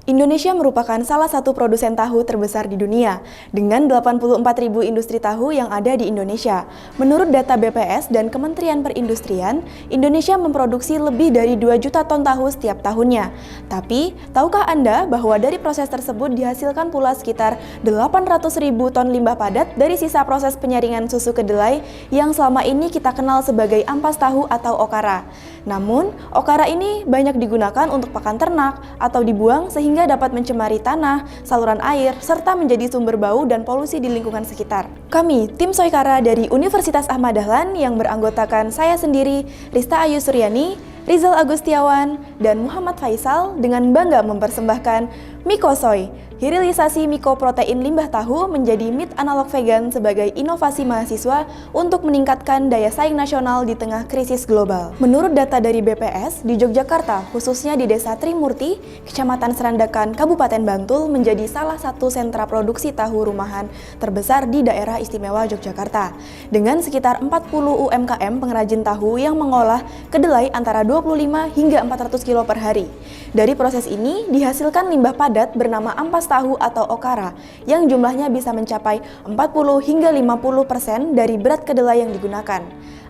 Indonesia merupakan salah satu produsen tahu terbesar di dunia, dengan 84.000 industri tahu yang ada di Indonesia. Menurut data BPS dan Kementerian Perindustrian, Indonesia memproduksi lebih dari 2 juta ton tahu setiap tahunnya. Tapi, tahukah Anda bahwa dari proses tersebut dihasilkan pula sekitar 800.000 ton limbah padat dari sisa proses penyaringan susu kedelai yang selama ini kita kenal sebagai ampas tahu atau okara. Namun, okara ini banyak digunakan untuk pakan ternak atau dibuang sehingga dapat mencemari tanah, saluran air, serta menjadi sumber bau dan polusi di lingkungan sekitar. Kami, tim Soekara dari Universitas Ahmad Dahlan yang beranggotakan saya sendiri, Rista Ayu Suryani, Rizal Agustiawan, dan Muhammad Faisal dengan bangga mempersembahkan Mikosoy, hilirisasi mikoprotein limbah tahu menjadi meat analog vegan sebagai inovasi mahasiswa untuk meningkatkan daya saing nasional di tengah krisis global. Menurut data dari BPS, di Yogyakarta, khususnya di Desa Trimurti, Kecamatan Serandakan, Kabupaten Bantul, menjadi salah satu sentra produksi tahu rumahan terbesar di daerah istimewa Yogyakarta, dengan sekitar 40 UMKM pengrajin tahu yang mengolah kedelai antara 25 hingga 400 kilo per hari. Dari proses ini, dihasilkan limbah padat bernama ampas tahu atau okara, yang jumlahnya bisa mencapai 40 hingga 50% dari berat kedelai yang digunakan.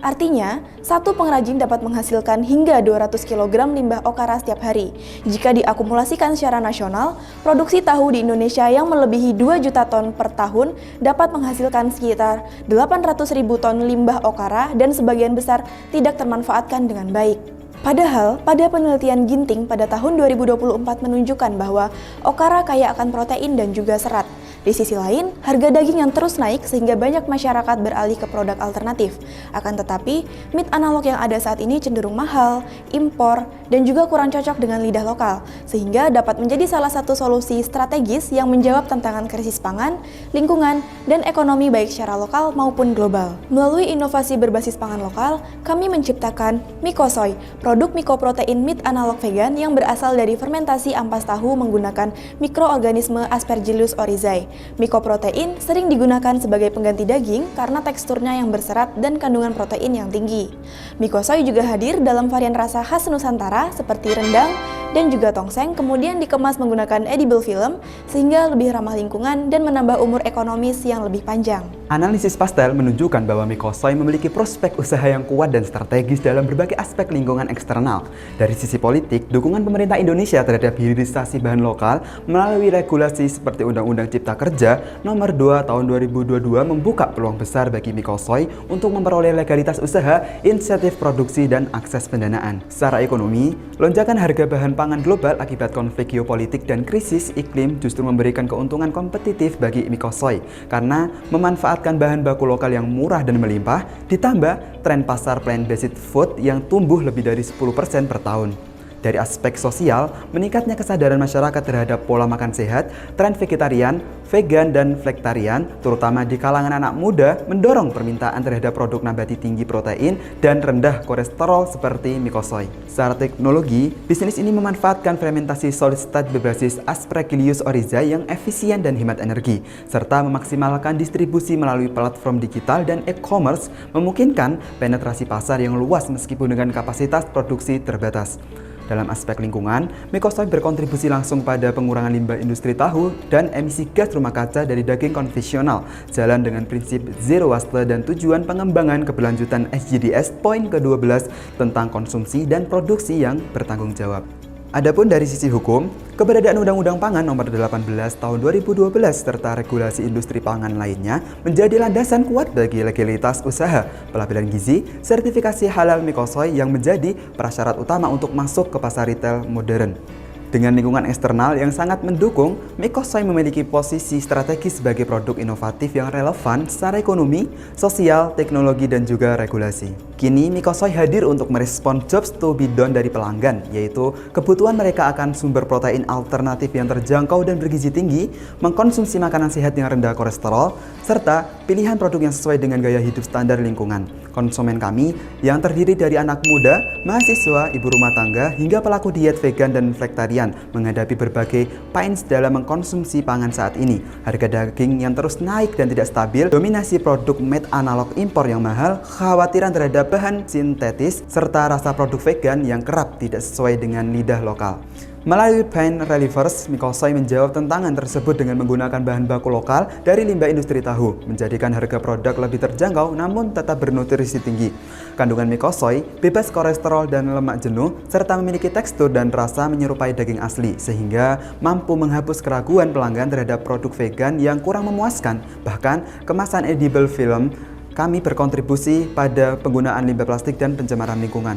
Artinya, satu pengrajin dapat menghasilkan hingga 200 kg limbah okara setiap hari. Jika diakumulasikan secara nasional, produksi tahu di Indonesia yang melebihi 2 juta ton per tahun dapat menghasilkan sekitar 800.000 ton limbah okara dan sebagian besar tidak termanfaatkan dengan baik. Padahal, pada penelitian Ginting pada tahun 2024 menunjukkan bahwa okara kaya akan protein dan juga serat. Di sisi lain, harga daging yang terus naik sehingga banyak masyarakat beralih ke produk alternatif. Akan tetapi, meat analog yang ada saat ini cenderung mahal, impor, dan juga kurang cocok dengan lidah lokal, sehingga dapat menjadi salah satu solusi strategis yang menjawab tantangan krisis pangan, lingkungan, dan ekonomi baik secara lokal maupun global. Melalui inovasi berbasis pangan lokal, kami menciptakan Mikosoy, produk mikoprotein meat analog vegan yang berasal dari fermentasi ampas tahu menggunakan mikroorganisme Aspergillus oryzae. Mikoprotein sering digunakan sebagai pengganti daging karena teksturnya yang berserat dan kandungan protein yang tinggi. Mikosoy juga hadir dalam varian rasa khas Nusantara seperti rendang dan juga tongseng, kemudian dikemas menggunakan edible film sehingga lebih ramah lingkungan dan menambah umur ekonomis yang lebih panjang. Analisis Pastel menunjukkan bahwa Mikosoy memiliki prospek usaha yang kuat dan strategis dalam berbagai aspek lingkungan eksternal. Dari sisi politik, dukungan pemerintah Indonesia terhadap hilirisasi bahan lokal melalui regulasi seperti Undang-Undang Cipta Kerja Nomor 2 Tahun 2022 membuka peluang besar bagi Mikosoy untuk memperoleh legalitas usaha, insentif produksi, dan akses pendanaan. Secara ekonomi, lonjakan harga bahan pangan global akibat konflik geopolitik dan krisis iklim justru memberikan keuntungan kompetitif bagi Mikosoy karena memanfaatkan bahan baku lokal yang murah dan melimpah, ditambah tren pasar plant-based food yang tumbuh lebih dari 10% per tahun. Dari aspek sosial, meningkatnya kesadaran masyarakat terhadap pola makan sehat, tren vegetarian, vegan, dan flektarian, terutama di kalangan anak muda, mendorong permintaan terhadap produk nabati tinggi protein dan rendah kolesterol seperti Mikosoy. Secara teknologi, bisnis ini memanfaatkan fermentasi solid state berbasis Aspergillus oryzae yang efisien dan hemat energi, serta memaksimalkan distribusi melalui platform digital dan e-commerce, memungkinkan penetrasi pasar yang luas meskipun dengan kapasitas produksi terbatas. Dalam aspek lingkungan, Mikosoy berkontribusi langsung pada pengurangan limbah industri tahu dan emisi gas rumah kaca dari daging konvensional, jalan dengan prinsip zero waste dan tujuan pengembangan keberlanjutan SDGs poin ke-12 tentang konsumsi dan produksi yang bertanggung jawab. Adapun dari sisi hukum, keberadaan Undang-Undang Pangan Nomor 18 Tahun 2012 serta regulasi industri pangan lainnya menjadi landasan kuat bagi legalitas usaha, pelabelan gizi, sertifikasi halal Mikosoy yang menjadi prasyarat utama untuk masuk ke pasar retail modern. Dengan lingkungan eksternal yang sangat mendukung, Mikosoy memiliki posisi strategis sebagai produk inovatif yang relevan secara ekonomi, sosial, teknologi, dan juga regulasi. Kini, Mikosoy hadir untuk merespon jobs to be done dari pelanggan, yaitu kebutuhan mereka akan sumber protein alternatif yang terjangkau dan bergizi tinggi, mengkonsumsi makanan sehat yang rendah kolesterol, serta pilihan produk yang sesuai dengan gaya hidup standar lingkungan. Konsumen kami yang terdiri dari anak muda, mahasiswa, ibu rumah tangga, hingga pelaku diet vegan dan flektarian menghadapi berbagai pains dalam mengkonsumsi pangan saat ini. Harga daging yang terus naik dan tidak stabil, dominasi produk meat analog impor yang mahal, kekhawatiran terhadap bahan sintetis, serta rasa produk vegan yang kerap tidak sesuai dengan lidah lokal. Melalui Pain Relievers, Mikosoy menjawab tantangan tersebut dengan menggunakan bahan baku lokal dari limbah industri tahu, menjadikan harga produk lebih terjangkau namun tetap bernutrisi tinggi. Kandungan Mikosoy bebas kolesterol dan lemak jenuh, serta memiliki tekstur dan rasa menyerupai daging asli, sehingga mampu menghapus keraguan pelanggan terhadap produk vegan yang kurang memuaskan. Bahkan, kemasan edible film kami berkontribusi pada penggunaan limbah plastik dan pencemaran lingkungan.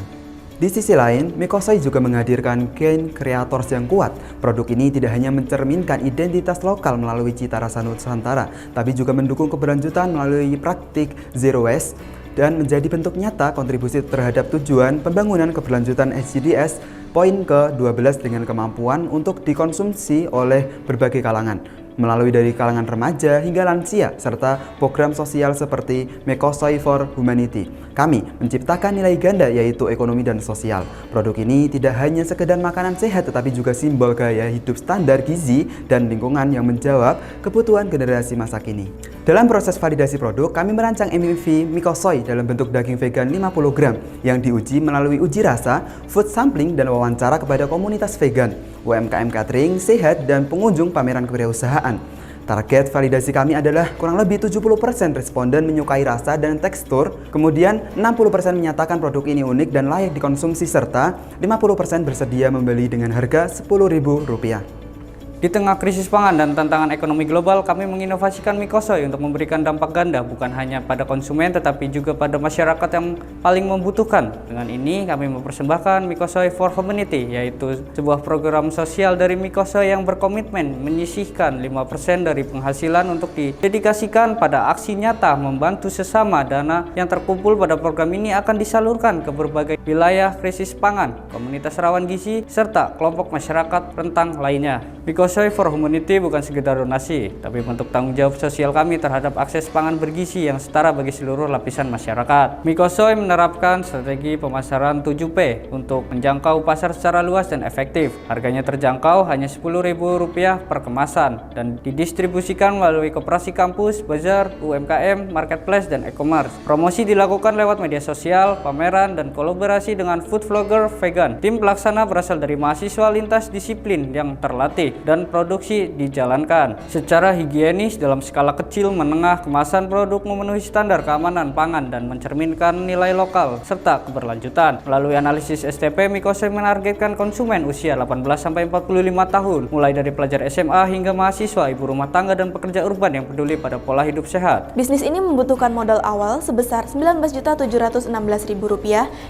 Di sisi lain, Mikosoy juga menghadirkan gain creators yang kuat. Produk ini tidak hanya mencerminkan identitas lokal melalui cita rasa Nusantara, tapi juga mendukung keberlanjutan melalui praktik zero waste dan menjadi bentuk nyata kontribusi terhadap tujuan pembangunan keberlanjutan SDGs poin ke-12 dengan kemampuan untuk dikonsumsi oleh berbagai kalangan, melalui dari kalangan remaja hingga lansia, serta program sosial seperti Mikosoy for Humanity. Kami menciptakan nilai ganda yaitu ekonomi dan sosial. Produk ini tidak hanya sekedar makanan sehat tetapi juga simbol gaya hidup standar gizi dan lingkungan yang menjawab kebutuhan generasi masa kini. Dalam proses validasi produk, kami merancang MVP Mikosoy dalam bentuk daging vegan 50 gram yang diuji melalui uji rasa, food sampling, dan wawancara kepada komunitas vegan, UMKM catering, sehat, dan pengunjung pameran kewirausahaan. Target validasi kami adalah kurang lebih 70% responden menyukai rasa dan tekstur, kemudian 60% menyatakan produk ini unik dan layak dikonsumsi, serta 50% bersedia membeli dengan harga Rp10.000. Di tengah krisis pangan dan tantangan ekonomi global, kami menginovasikan Mikosoy untuk memberikan dampak ganda bukan hanya pada konsumen tetapi juga pada masyarakat yang paling membutuhkan. Dengan ini, kami mempersembahkan Mikosoy for Humanity, yaitu sebuah program sosial dari Mikosoy yang berkomitmen menyisihkan 5% dari penghasilan untuk didedikasikan pada aksi nyata membantu sesama. Dana yang terkumpul pada program ini akan disalurkan ke berbagai wilayah krisis pangan, komunitas rawan gizi, serta kelompok masyarakat rentan lainnya. Mikosoy for Humanity bukan sekedar donasi, tapi bentuk tanggung jawab sosial kami terhadap akses pangan bergizi yang setara bagi seluruh lapisan masyarakat. Mikosoy menerapkan strategi pemasaran 7P untuk menjangkau pasar secara luas dan efektif. Harganya terjangkau, hanya Rp10.000 per kemasan, dan didistribusikan melalui koperasi kampus, bazar, UMKM, marketplace, dan e-commerce. Promosi dilakukan lewat media sosial, pameran, dan kolaborasi dengan food vlogger vegan. Tim pelaksana berasal dari mahasiswa lintas disiplin yang terlatih, dan produksi dijalankan secara higienis dalam skala kecil menengah. Kemasan produk memenuhi standar keamanan pangan dan mencerminkan nilai lokal serta keberlanjutan. Melalui analisis STP, Mikosoy menargetkan konsumen usia 18-45 tahun, mulai dari pelajar SMA hingga mahasiswa, ibu rumah tangga, dan pekerja urban yang peduli pada pola hidup sehat. Bisnis ini membutuhkan modal awal sebesar Rp19.716.000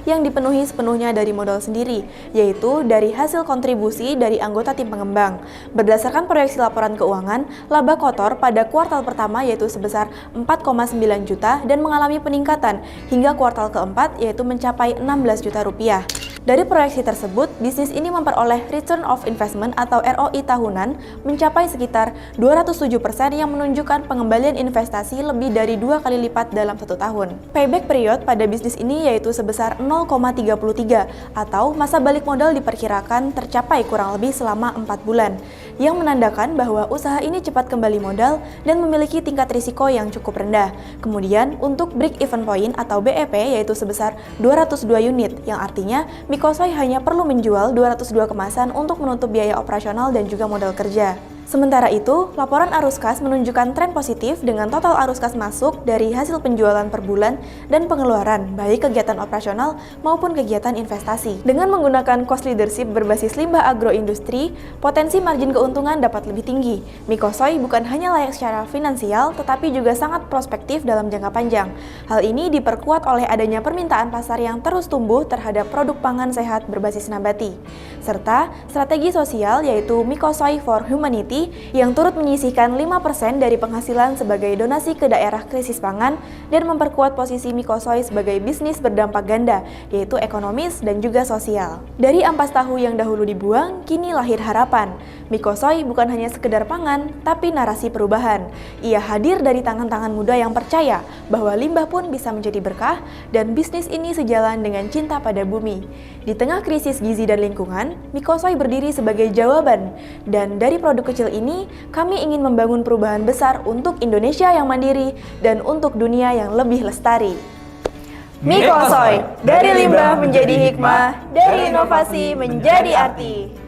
yang dipenuhi sepenuhnya dari modal sendiri, yaitu dari hasil kontribusi dari anggota tim pengembang. Berdasarkan proyeksi laporan keuangan, laba kotor pada kuartal pertama yaitu sebesar 4,9 juta dan mengalami peningkatan hingga kuartal keempat yaitu mencapai 16 juta rupiah. Dari proyeksi tersebut, bisnis ini memperoleh return of investment atau ROI tahunan mencapai sekitar 207% yang menunjukkan pengembalian investasi lebih dari 2 kali lipat dalam 1 tahun. Payback period pada bisnis ini yaitu sebesar 0,33 atau masa balik modal diperkirakan tercapai kurang lebih selama 4 bulan, yang menandakan bahwa usaha ini cepat kembali modal dan memiliki tingkat risiko yang cukup rendah. Kemudian, untuk break even point atau BEP yaitu sebesar 202 unit, yang artinya Mikosoy hanya perlu menjual 202 kemasan untuk menutup biaya operasional dan juga modal kerja. Sementara itu, laporan arus kas menunjukkan tren positif dengan total arus kas masuk dari hasil penjualan per bulan dan pengeluaran, baik kegiatan operasional maupun kegiatan investasi. Dengan menggunakan cost leadership berbasis limbah agroindustri, potensi margin keuntungan dapat lebih tinggi. Mikosoy bukan hanya layak secara finansial, tetapi juga sangat prospektif dalam jangka panjang. Hal ini diperkuat oleh adanya permintaan pasar yang terus tumbuh terhadap produk pangan sehat berbasis nabati, serta strategi sosial yaitu Mikosoy for Humanity yang turut menyisihkan 5% dari penghasilan sebagai donasi ke daerah krisis pangan dan memperkuat posisi Mikosoy sebagai bisnis berdampak ganda, yaitu ekonomis dan juga sosial. Dari ampas tahu yang dahulu dibuang, kini lahir harapan. Mikosoy bukan hanya sekedar pangan, tapi narasi perubahan. Ia hadir dari tangan-tangan muda yang percaya bahwa limbah pun bisa menjadi berkah dan bisnis ini sejalan dengan cinta pada bumi. Di tengah krisis gizi dan lingkungan, Mikosoy berdiri sebagai jawaban. Dan dari produk kecil ini, kami ingin membangun perubahan besar untuk Indonesia yang mandiri dan untuk dunia yang lebih lestari. Mikosoy, dari limbah menjadi hikmah, dari inovasi menjadi arti.